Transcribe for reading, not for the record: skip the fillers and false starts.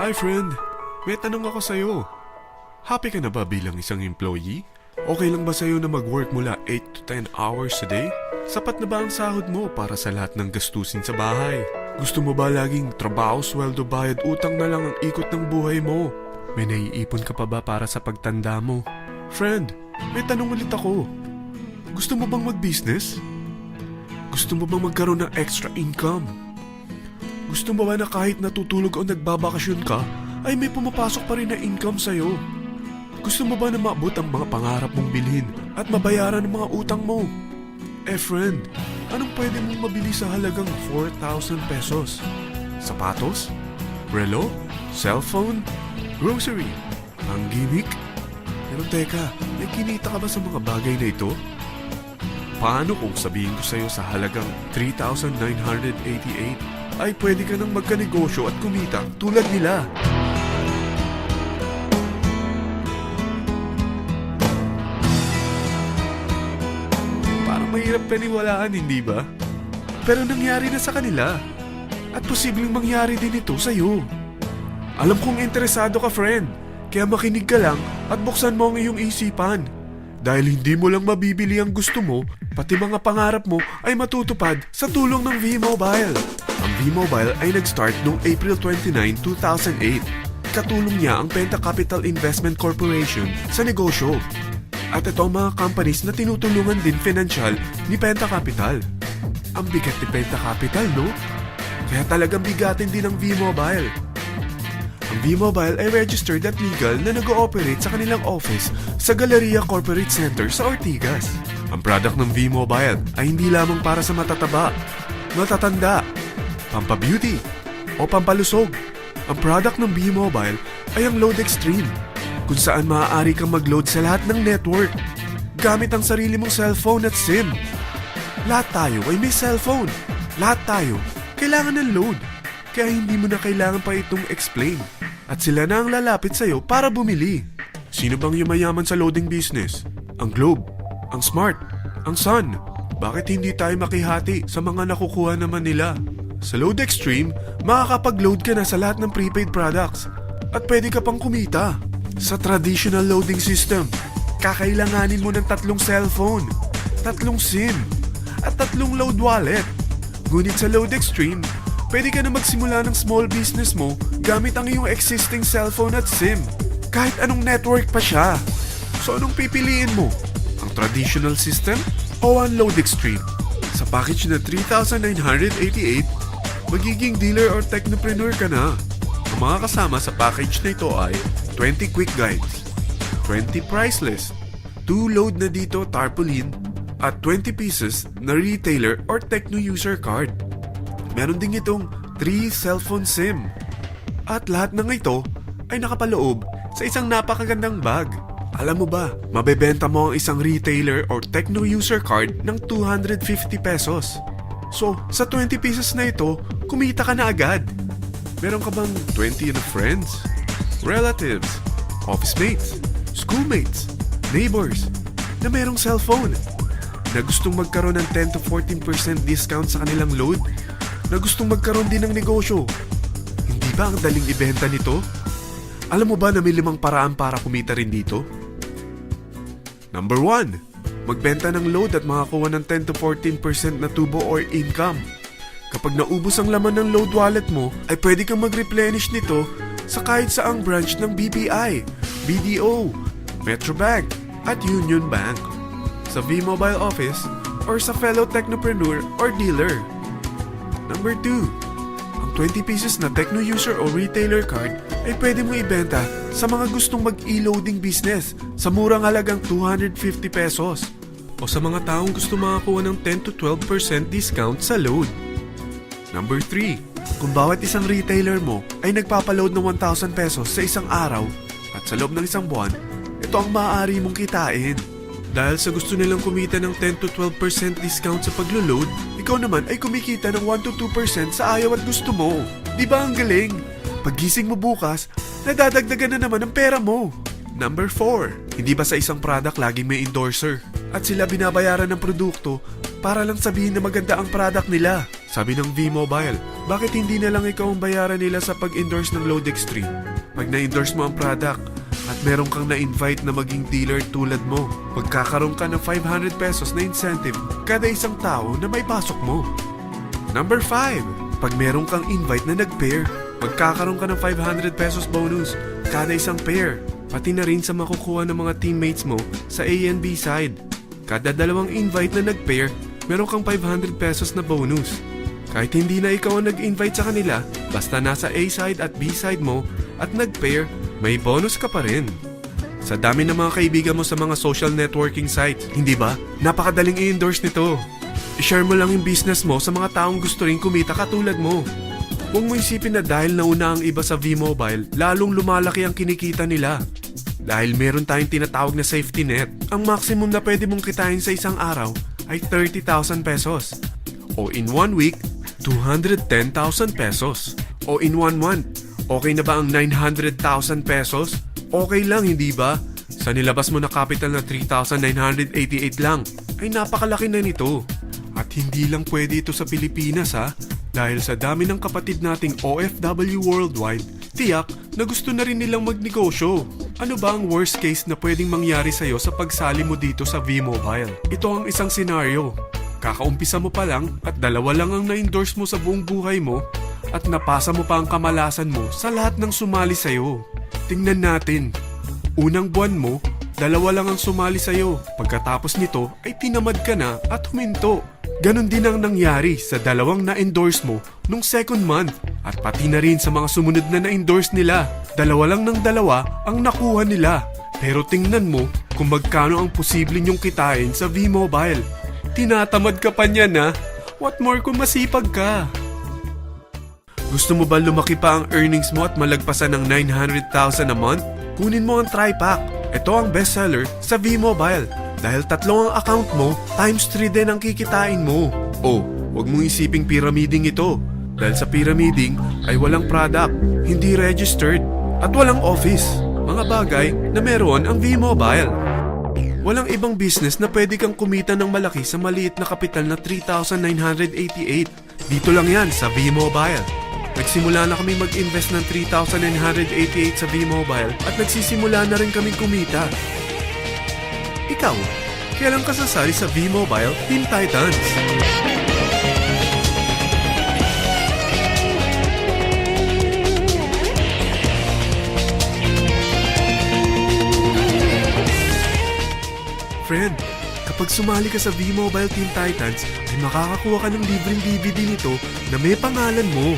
Hi friend, may tanong ako sa'yo. Happy ka na ba bilang isang employee? Okay lang ba sa'yo na mag-work mula 8 to 10 hours a day? Sapat na ba ang sahod mo para sa lahat ng gastusin sa bahay? Gusto mo ba laging trabaho, sweldo, bayad, utang na lang ang ikot ng buhay mo? May naiipon ka pa ba para sa pagtanda mo? Friend, may tanong ulit ako. Gusto mo bang mag-business? Gusto mo bang magkaroon ng extra income? Gusto mo ba na kahit natutulog o nagbabakasyon ka, ay may pumapasok pa rin na income sa'yo? Gusto mo ba na maabot ang mga pangarap mong bilhin at mabayaran ang mga utang mo? Friend, anong pwede mong mabili sa halagang 4,000 pesos? Sapatos? Relo? Cellphone? Grocery? Ang gimmick? Pero teka, may kinita ka ba sa mga bagay na ito? Paano kung sabihin ko sa'yo sa halagang 3,988 ay pwede ka nang magkanegosyo at kumita tulad nila? Parang mahirap paniwalaan, hindi ba? Pero nangyari na sa kanila. At posibleng mangyari din ito sa'yo. Alam kong interesado ka, friend. Kaya makinig ka lang at buksan mo ang iyong isipan. Dahil hindi mo lang mabibili ang gusto mo, pati mga pangarap mo ay matutupad sa tulong ng V-Mobile. Ang V-Mobile ay nag-start noong April 29, 2008. Katulong niya ang Penta Capital Investment Corporation sa negosyo. At ito ang mga companies na tinutulungan din financial ni Penta Capital. Ang bigat ni Penta Capital, no? Kaya talagang bigatin din ang V-Mobile. Ang V-Mobile ay registered at legal na nag-ooperate sa kanilang office sa Galleria Corporate Center sa Ortigas. Ang product ng V-Mobile ay hindi lamang para sa matataba, matatanda, pampabeauty, o pampalusog. Ang product ng V-Mobile ay ang Load Extreme, kung saan maaari kang mag-load sa lahat ng network gamit ang sarili mong cellphone at SIM. Lahat tayo ay may cellphone. Lahat tayo kailangan ng load. Kaya hindi mo na kailangan pa itong explain. At sila na ang lalapit sa'yo para bumili. Sino bang yumayaman sa loading business? Ang Globe, ang Smart, ang Sun. Bakit hindi tayo makihati sa mga nakukuha naman nila? Sa Load Extreme, makakapag-load ka na sa lahat ng prepaid products. At pwede ka pang kumita. Sa traditional loading system, kakailanganin mo ng 3 cellphone, 3 SIM, at 3 load wallet. Ngunit sa Load Extreme, pwede ka na magsimula ng small business mo gamit ang iyong existing cellphone at SIM. Kahit anong network pa siya. So anong pipiliin mo? Ang traditional system o ang Load Extreme? Sa package na 3,988, magiging dealer or technopreneur ka na. Ang mga kasama sa package na ito ay 20 quick guides, 20 price list, 2 load na dito tarpaulin, at 20 pieces na retailer or techno user card. Meron din itong 3 cellphone SIM. At lahat ng ito ay nakapaloob sa isang napakagandang bag. Alam mo ba, mabebenta mo ang isang retailer or techno user card ng 250 pesos. So, sa 20 pieces na ito, kumita ka na agad. Meron ka bang 20 na friends, relatives, office mates, schoolmates, neighbors na merong cellphone na gustong magkaroon ng 10 to 14% discount sa kanilang load? Na gustong magkaroon din ng negosyo? Hindi ba ang daling ibenta nito? Alam mo ba na may 5 paraan para kumita rin dito? Number 1, magbenta ng load at makakuha ng 10 to 14% na tubo or income. Kapag naubos ang laman ng load wallet mo, ay pwede kang mag-replenish nito sa kahit saang branch ng BPI, BDO, Metrobank, at Union Bank, sa V-Mobile office, or sa fellow technopreneur or dealer. Number 2, ang 20 pieces na techno user o retailer card ay pwede mo ibenta sa mga gustong mag-e-loading business sa murang halagang 250 pesos o sa mga taong gusto makakuha ng 10 to 12% discount sa load. Number 3, kung bawat isang retailer mo ay nagpapaload ng 1,000 pesos sa isang araw at sa loob ng isang buwan, ito ang maaari mong kitain. Dahil sa gusto nilang kumita ng 10 to 12% discount sa paglo-load, ikaw naman ay kumikita ng 1 to 2% sa ayaw at gusto mo. Di ba ang galing? Paggising mo bukas, nadadagdagan na naman ang pera mo. Number 4, hindi ba sa isang product laging may endorser? At sila binabayaran ng produkto para lang sabihin na maganda ang product nila. Sabi ng V-Mobile, bakit hindi na lang ikaw ang bayaran nila sa pag-endorse ng Load Extreme? Pag na-endorse mo ang product at meron kang na-invite na maging dealer tulad mo, magkakaroon ka ng 500 pesos na incentive kada isang tao na may pasok mo. Number 5, pag meron kang invite na nag-pair, magkakaroon ka ng 500 pesos bonus kada isang pair, pati na rin sa makukuha ng mga teammates mo sa A and B side. Kada dalawang invite na nag-pair, meron kang 500 pesos na bonus. Kahit hindi na ikaw ang nag-invite sa kanila, basta nasa A side at B side mo at nag-pair, may bonus ka pa rin. Sa dami ng mga kaibigan mo sa mga social networking sites, hindi ba? Napakadaling i-endorse nito. I-share mo lang yung business mo sa mga taong gusto rin kumita katulad mo. Huwag mo isipin na dahil nauna ang iba sa V-Mobile, lalong lumalaki ang kinikita nila. Dahil meron tayong tinatawag na safety net, ang maximum na pwede mong kitain sa isang araw ay 30,000 pesos. O in 1 week, 210,000 pesos. O in 1 month, okay na ba ang 900,000 pesos? Okay lang, hindi ba? Sa nilabas mo na capital na 3,988 lang, ay napakalaki na nito. At hindi lang pwede ito sa Pilipinas ha, dahil sa dami ng kapatid nating OFW worldwide, tiyak na gusto na rin nilang magnegosyo. Ano ba ang worst case na pwedeng mangyari sa'yo sa pagsali mo dito sa V-Mobile? Ito ang isang senaryo. Kakaumpisa mo pa lang at dalawa lang ang na-endorse mo sa buong buhay mo at napasa mo pa ang kamalasan mo sa lahat ng sumali sa'yo. Tingnan natin. Unang buwan mo, dalawa lang ang sumali sa'yo. Pagkatapos nito ay tinamad ka na at huminto. Ganon din ang nangyari sa dalawang na-endorse mo nung second month at pati na rin sa mga sumunod na na-endorse nila. Dalawa lang ng dalawa ang nakuha nila. Pero tingnan mo kung magkano ang posible nyong kitain sa V-Mobile. Tinatamad ka pa niyan ha? What more kung masipag ka? Gusto mo ba lumaki pa ang earnings mo at malagpasan ng 900,000 a month? Kunin mo ang TriPack. Ito ang bestseller sa V-Mobile. Dahil 3 ang account mo, times 3 din ang kikitain mo. Oh, wag mong isiping pyramiding ito. Dahil sa pyramiding ay walang product, hindi registered, at walang office. Mga bagay na meron ang V-Mobile. Walang ibang business na pwede kang kumita ng malaki sa maliit na kapital na 3,988. Dito lang yan sa V-Mobile. Nagsimula na kami mag-invest ng 3,988 sa V-Mobile at nagsisimula na rin kaming kumita. Ikaw, kailan ka sasali sa V-Mobile Teen Titans? Friend, kapag sumali ka sa V-Mobile Teen Titans, ay makakakuha ka ng libreng DVD nito na may pangalan mo.